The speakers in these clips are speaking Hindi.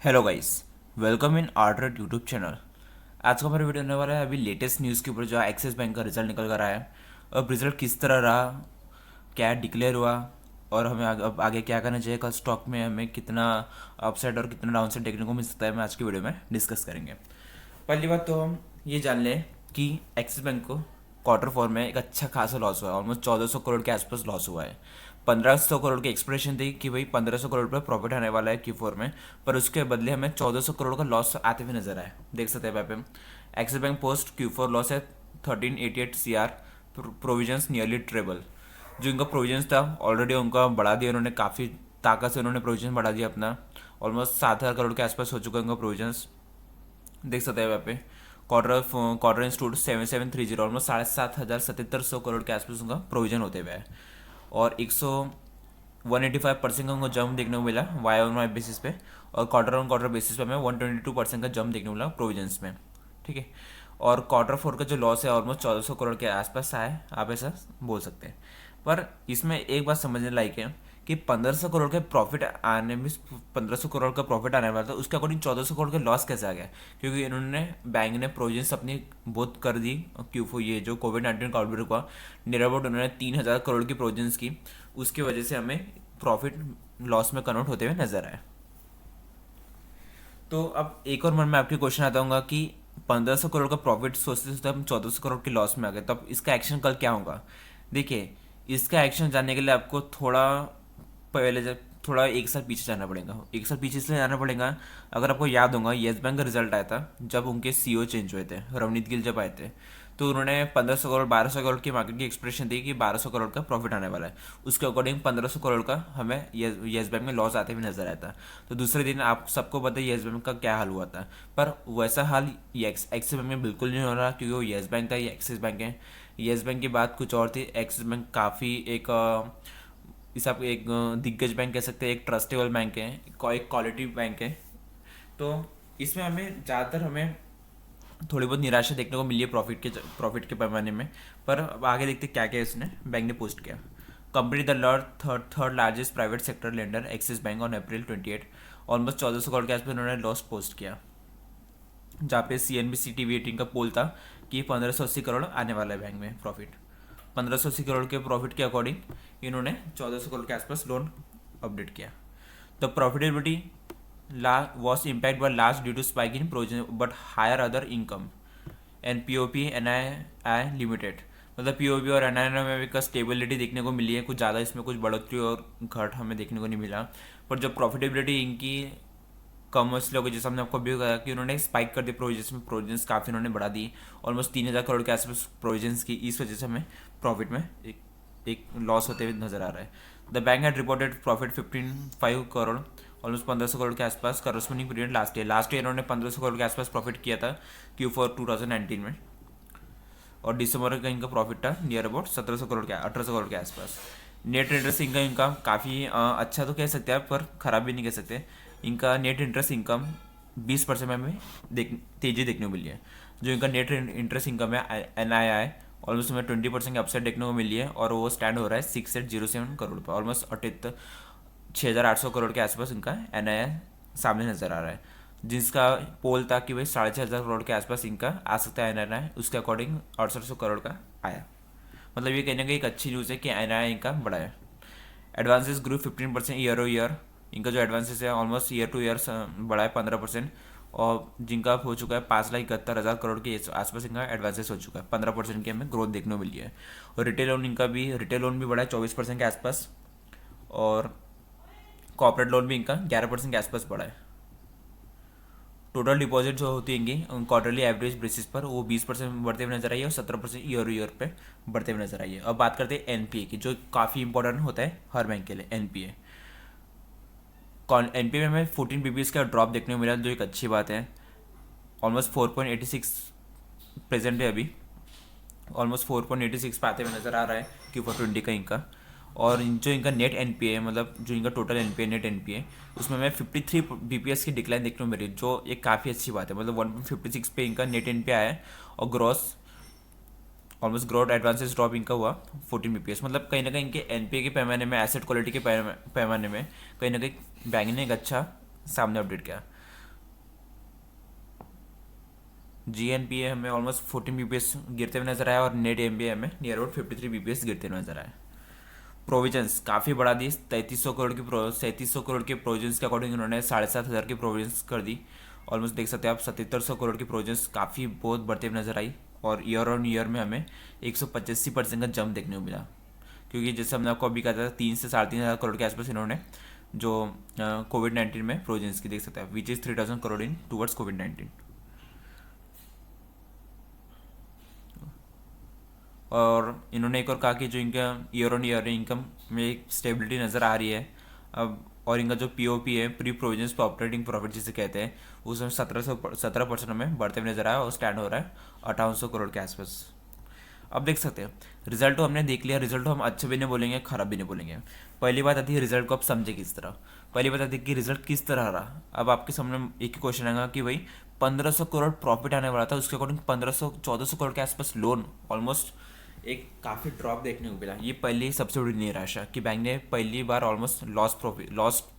Hello guys, welcome in art YouTube channel. आज का हमारा वीडियो होने वाला है अभी लेटेस्ट न्यूज़ के ऊपर जो एक्सिस बैंक का रिजल्ट निकल कर आया है। अब रिजल्ट किस तरह रहा, क्या डिक्लेयर हुआ और हमें अब आगे क्या करना चाहिए, कल स्टॉक में हमें कितना अपसाइड और कितना डाउनसाइड देखने को मिल सकता है, मैं आज की वीडियो में डिस्कस करेंगे। पहली बात तो हम ये जान लें कि एक्सिस बैंक को क्वार्टर 4 में एक अच्छा खासा लॉस हुआ है। ऑलमोस्ट 1400 करोड़ के आसपास लॉस हुआ है। 1500 करोड़ की एक्सपेक्टेशन थी कि भाई 1500 करोड़ पर प्रॉफिट आने वाला है Q4 में, पर उसके बदले हमें 1400 करोड़ का लॉस आते हुए नजर आया। देख सकते हैं पे axis bank post Q4 loss है 1388 CR, प्रोविजंस नियरली ट्रेबल। जो इनका प्रोविजंस था ऑलरेडी उनका बढ़ा दिया उन्होंने, काफ़ी ताकत से उन्होंने प्रोविजन बढ़ा दिया अपना। ऑलमोस्ट 7000 करोड़ के आसपास हो चुका है उनका प्रोविजंस। देख सकते हैं यहाँ पे क्वार्टर इंस्टीट्यूट 7730, ऑलमोस्ट 77,700 करोड़ के आसपास उनका प्रोविजन होते हुए है। और 185% का उनको जंप देखने को मिला वाई ऑन वाई बेसिस पे, और क्वार्टर बेसिस पे हमें 122% का जंप देखने को मिला प्रोविजंस में। ठीक है। और क्वार्टर 4 का जो लॉस है ऑलमोस्ट 1400 करोड़ के आसपास आया है, आप ऐसा बोल सकते हैं। पर इसमें एक बात समझने लायक है कि 1500 करोड़ के प्रॉफिट आने में, 1500 करोड़ का प्रॉफिट आने वाला था, उसके अकॉर्डिंग 1400 करोड़ के लॉस कैसे आ गया? क्योंकि इन्होंने बैंक ने प्रोविजंस अपनी बहुत कर दी। क्यों ये जो कोविड-19 का आउटब्रेक हुआ, नियर अबाउट उन्होंने 3000 करोड़ की प्रोविजंस की, उसकी वजह से हमें प्रॉफिट लॉस में कन्वर्ट होते हुए नजर आया। तो अब एक और मन में आपके क्वेश्चन आता होगा कि 1500 करोड़ का प्रॉफिट सोचते सोचते हम 1400 करोड़ के लॉस में आ गए, तब इसका एक्शन कल क्या होगा? देखिए, इसका एक्शन जानने के लिए आपको पहले जब थोड़ा एक साल पीछे जाना पड़ेगा। एक साल पीछे इसलिए जाना पड़ेगा, अगर आपको याद होगा येस बैंक का रिजल्ट आया था जब उनके सीईओ चेंज हुए थे, रवनीत गिल जब आए थे, तो उन्होंने 1500 करोड़ 1200 करोड़ की मार्केट की एक्सप्रेशन दी कि 1200 करोड़ का प्रॉफिट आने वाला है। उसके अकॉर्डिंग 1500 करोड़ का हमें येस बैंक में लॉस आते हुए नजर आया था। तो दूसरे दिन आप सबको पता है येस बैंक का क्या हाल हुआ था। पर वैसा हाल एक्सिस बैंक में बिल्कुल नहीं हो रहा, क्योंकि वो येस बैंक था, ये एक्सिस बैंक है। येस बैंक की बात कुछ और थी, एक्सिस बैंक काफ़ी एक इस आप एक दिग्गज बैंक कह सकते हैं, एक ट्रस्टेबल बैंक है, एक क्वालिटी बैंक है। तो इसमें हमें थोड़ी बहुत निराशा देखने को मिली है प्रॉफिट के पैमाने में। पर अब आगे देखते क्या क्या इसने बैंक ने पोस्ट किया। Company the third largest private sector lender axis bank on April 28, almost 1400 crore के आसपास उन्होंने लॉस पोस्ट किया, जहाँ पे CNBC TV18 का पोल था कि 1580 करोड़ आने वाला है बैंक में प्रॉफिट। 1580 करोड़ के प्रॉफिट के अकॉर्डिंग इन्होंने 1400 करोड़ के आसपास लोन अपडेट किया। The profitability was impacted by large due to spike in provision but higher other income and POP NII limited. मतलब POP और NII में भी का स्टेबिलिटी देखने को मिली है, कुछ ज़्यादा इसमें कुछ बढ़ोतरी और घट हमें देखने को नहीं मिला। पर जब प्रॉफिटेबिलिटी इनकी कम इसलिए होगी, जैसे हमने आपको अभी कहा कि उन्होंने स्पाइक कर दी प्रोविजंस में, प्रोविजंस काफ़ी उन्होंने बढ़ा दी, ऑलमोस्ट 3000 करोड़ के आसपास प्रोविजंस की। इस वजह से हमें प्रॉफिट में एक लॉस होते हुए नजर आ रहा है। The bank had reported profit 15,5 crore, almost 1500 crore के आसपास करस्पॉन्डिंग पीरियड लास्ट ईयर उन्होंने 1500 करोड़ के आसपास प्रॉफिट किया था Q4 2019 में। और दिसंबर का इनका प्रॉफिट था नियर अबाउट 1700 करोड़ के 1800 करोड़ के आसपास। नेट इंटरेस्ट इनकम इनका काफ़ी अच्छा तो कह सकते हैं, पर ख़राब भी नहीं कह सकते। इनका नेट इंटरेस्ट इनकम 20% में हमें तेज़ी देखने को मिली है। जो इनका नेट इंटरेस्ट इनकम है NII, ऑलमोस्ट हमें 20% की अपसाइड देखने को मिली है, और वो स्टैंड हो रहा है 6807 करोड़ पर, ऑलमोस्ट 6800 करोड़ के आसपास इनका NII सामने नज़र आ रहा है। जिसका पोल था कि भाई 6500 करोड़ के आसपास इनका आ सकता है NII, उसके अकॉर्डिंग 6800 करोड़ का आया। मतलब ये कहने का एक अच्छी न्यूज़ है कि NII इनका बढ़ा है। एडवांसेस ग्रू 15% ईयर ओ ईयर, इनका जो एडवांसेस है ऑलमोस्ट ईयर टू ईयर बढ़ा है 15%, और जिनका हो चुका है 5,71,000 करोड़ के आसपास इनका एडवांसेस हो चुका है। 15% की हमें ग्रोथ देखने को मिली है। और रिटेल लोन भी बढ़ा है 24% के आसपास, और कॉर्पोरेट लोन भी इनका 11% के आसपास बढ़ा है। टोटल डिपॉजिट जो होती है इनकी क्वार्टरली एवरेज बेसिस पर, वो 20% बढ़ते हुए नजर आई है, और 17% ईयर पे बढ़ते हुए नजर आई है। अब बात करते हैं NPA की, जो काफ़ी इंपॉर्टेंट होता है हर बैंक के लिए। NPA में हमें 14 BPS का ड्रॉप देखने को मिला, जो एक अच्छी बात है। ऑलमोस्ट 4.86 प्रेजेंट है अभी, ऑलमोस्ट 4.86 पे आते हुए नजर आ रहा है Q4 20 का इनका। और जो इनका नेट NPA है, मतलब जो इनका टोटल NPA नेट NPA, उसमें हमें 53 BPS की डिक्लाइन देखने को मिली, जो एक काफ़ी अच्छी बात है। मतलब 1.56 पे इनका नेट NPA आया है, और ऑलमोस्ट ग्रोथ एडवांसेस ड्रॉप इनका हुआ 14 BPS। मतलब कहीं ना कहीं इनके NPA के पैमाने में, एसेट क्वालिटी के पैमाने में कहीं ना कहीं बैंक ने एक अच्छा सामने अपडेट किया। GNPA हमें ऑलमोस्ट 14 BPS गिरते हुए नजर आया और नेट MPA हमें नियर अबाउट 53 BPS गिरते हुए नजर आया। प्रोविजंस काफ़ी बढ़ा दी, 3300 करोड़ के प्रोविजंस के अकॉर्डिंग इन्होंने 7,500 की प्रोविजंस कर दी। ऑलमोस्ट देख सकते हैं आप 7,700 करोड़ की प्रोविजंस काफ़ी बहुत बढ़ते हुए नजर आई। और ईयर ऑन ईयर में हमें 185% का जंप देखने को मिला, क्योंकि जैसे हमने आपको अभी कहा था 3 से 3,500 करोड़ के आसपास इन्होंने जो कोविड-19 में प्रोविजंस की देख सकते हैं, which is 3,000 crore in towards कोविड-19। और इन्होंने एक और कहा कि जो इनका ईयर ऑन ईयर इनकम में एक स्टेबिलिटी नज़र आ रही है अब, और इनका जो POP है, प्री प्रोविजंस पर ऑपरेटिंग प्रॉफिट जिसे कहते हैं, उसमें 17% में बढ़ते हुए नजर आया और स्टैंड हो रहा है 5,800 करोड़ के आसपास। अब देख सकते हैं रिजल्ट तो हमने देख लिया, रिजल्ट तो हम अच्छे भी नहीं बोलेंगे खराब भी नहीं बोलेंगे। पहली बात आती है रिजल्ट को आप समझे किस तरह। पहली बात आती है कि रिजल्ट किस तरह रहा। अब आपके सामने एक ही क्वेश्चन आएगा कि भाई 1,500 करोड़ प्रॉफिट आने वाला था, उसके अकॉर्डिंग 1,500 1400 करोड़ के आसपास लोन, ऑलमोस्ट एक काफ़ी ड्रॉप देखने को मिला। ये पहली सबसे बड़ी निराशा कि बैंक ने पहली बार ऑलमोस्ट लॉस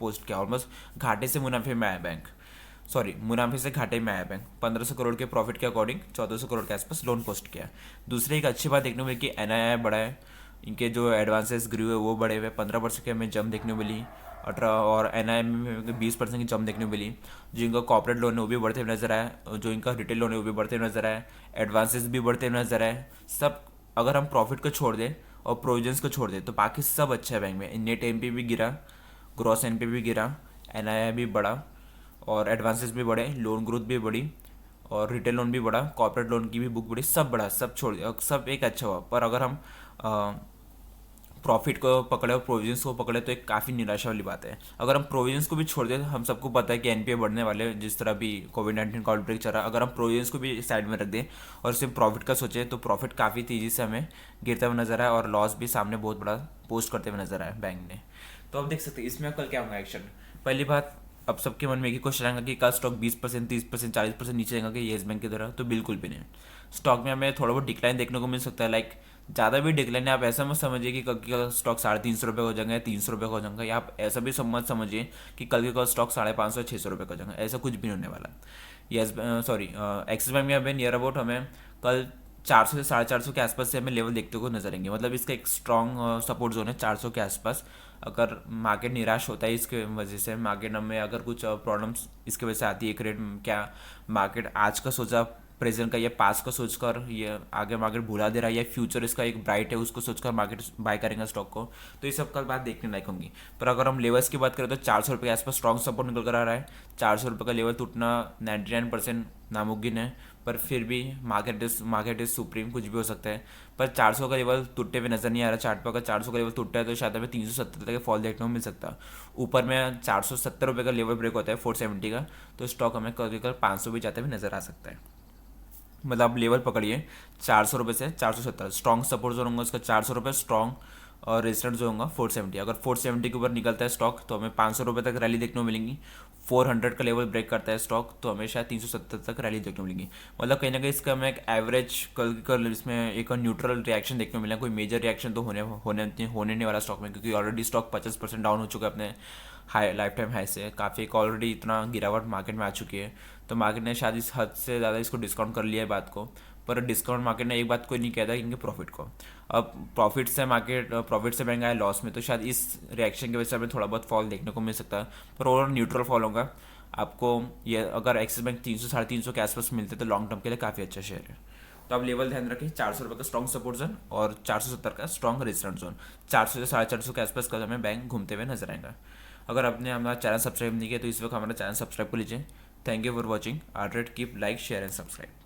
पोस्ट किया, ऑलमोस्ट घाटे से मुनाफे में आया बैंक, सॉरी मुनाफे से घाटे में आया बैंक। 1,500 करोड़ के प्रॉफिट के अकॉर्डिंग 1,400 करोड़ के आसपास लोन पोस्ट किया। दूसरी एक अच्छी बात देखने को मिली कि NII बढ़ा है, इनके जो एडवांसेस ग्रू है वो बढ़े हुए, 15% की हमें जंप देखने को मिली। 18 और NII में 20% की जंप देखने को मिली। जो इनका कॉर्पोरेट लोन है वो भी बढ़ते हुए नजर आया, जो इनका रिटेल लोन है वो भी बढ़ते हुए नजर आया, एडवांसेस भी बढ़ते हुए नजर आए। सब अगर हम प्रॉफिट को छोड़ दें और प्रोविजंस को छोड़ दें तो बाकी सब अच्छा है बैंक में। नेट NPA भी गिरा, ग्रॉस NPA भी गिरा, NII भी बढ़ा और एडवांसेस भी बढ़े, लोन ग्रोथ भी बढ़ी और रिटेल लोन भी बढ़ा, कॉर्पोरेट लोन की भी बुक बढ़ी, सब बढ़ा, सब छोड़ दिया, सब एक अच्छा हुआ। पर अगर हम प्रॉफिट को पकड़े और प्रोविजंस को पकड़े तो एक काफ़ी निराशा वाली बात है। अगर हम प्रोविजंस को भी छोड़ दें, हम सबको पता है कि NPA बढ़ने वाले, जिस तरह भी कोविड-19 का आउटब्रेक चल रहा है। अगर हम प्रोविजंस को भी साइड में रख दें और सिर्फ प्रॉफिट का सोचें तो प्रॉफिट काफ़ी तेज़ी से हमें गिरता हुआ नजर आया और लॉस भी सामने बहुत बड़ा पोस्ट करते हुए नजर आया बैंक ने। तो अब देख सकते हैं इसमें कल क्या होगा एक्शन। पहली बात, अब सबके मन में एक ही क्वेश्चन आएगा कि कल स्टॉक 20%, 30%, 40% नीचे जाएगा कि येस बैंक की तरह, तो बिल्कुल भी नहीं। स्टॉक में हमें थोड़ा बहुत डिक्लाइन देखने को मिल सकता है, लाइक ज़्यादा भी डिक्लाइन है। आप ऐसा मत समझिए कि कल का स्टॉक 350 रुपये हो जाएगा या 300 रुपये का हो जाएगा, या आप ऐसा भी मत समझिए कि कल के कल स्टॉक 550 600 रुपये का हो जाएगा, ऐसा कुछ भी नहीं होने वाला। यस सॉरी, एक्सिस बैंक में हमें नियर अबाउट हमें कल 400 से 450 के आसपास से हमें लेवल देखते को नजर आएंगे। मतलब इसका एक स्ट्रॉन्ग सपोर्ट जोन है 400 के आसपास। अगर मार्केट निराश होता है इसके वजह से, मार्केट में अगर कुछ प्रॉब्लम्स इसके वजह से आती है, क्रेडिट क्या मार्केट आज का सोचा प्रेजेंट का या पास का सोचकर ये आगे मार्केट भुला दे रहा है, या फ्यूचर इसका एक ब्राइट है उसको सोचकर मार्केट बाय करेंगे स्टॉक को, तो ये सब कल बात देखने लायक होंगी। पर अगर हम लेवल्स की बात करें तो 400 रुपये के आसपास स्ट्रॉन्ग सपोर्ट निकल कर आ रहा है। 400 रुपये का लेवल टूटना 99% नामुमकिन है, पर फिर भी मार्केट इज सुप्रीम, कुछ भी हो सकता है। पर 400 का लेवल टूटते हुए नजर नहीं आ रहा चार्ट पर। अगर 400 का लेवल टूटता है तो शायद हमें 370 तक फॉल देखने को मिल सकता है। ऊपर में 470 रुपये का लेवल ब्रेक होता है 470 का, तो स्टॉक हमें कल 500 भी जाते हुए नजर आ सकता है। मतलब आप लेवल पकड़िए 400 रुपये से 470, स्ट्रॉन्ग सपोर्ट जो होगा उसका 400 रुपये, स्ट्रॉन्ग और रेजिस्टेंस जो होगा 470। अगर 470 के ऊपर निकलता है स्टॉक तो हमें 500 रुपये तक रैली देखने को मिलेंगी। 400 का लेवल ब्रेक करता है स्टॉक तो हमें शायद 370 तक रैली देखने को मिलेगी। मतलब कहीं ना कहीं इसका हमें एक एवरेज कल इसमें एक न्यूट्रल रिएक्शन देखने को मिला। कोई मेजर रिएक्शन तो होने नहीं वाला स्टॉक में, क्योंकि ऑलरेडी स्टॉक 50% डाउन हो चुका है अपने लाइफ टाइम हाई से। काफ़ी ऑलरेडी इतना गिरावट मार्केट में आ चुकी है, तो मार्केट ने शायद इस हद से ज़्यादा इसको डिस्काउंट कर लिया है बात को। पर डिस्काउंट मार्केट ने एक बात कोई नहीं कहता इनके प्रॉफिट को। अब प्रॉफिट से बैंक आया लॉस में, तो शायद इस रिएक्शन की वजह से हमें थोड़ा बहुत फॉल देखने को मिल सकता है, पर ओवरऑल न्यूट्रल फॉल होगा आपको। ये अगर एक्सिस बैंक 300 350 के आसपास मिलते तो लॉन्ग टर्म के लिए काफ़ी अच्छा शेयर है। तो आप लेवल ध्यान रखें, 400 रुपये का स्ट्रॉन्ग सपोर्ट जोन और 470 का स्ट्रॉन्ग रेजिस्टेंस जोन। 400 से 450 के आसपास कल हमें बैंक घूमते हुए नजर आएगा। अगर आपने हमारा चैनल सब्सक्राइब नहीं किया तो इस वक्त हमारा चैनल सब्सक्राइब कर लीजिए। Thank you for watching. Art keep like share and subscribe.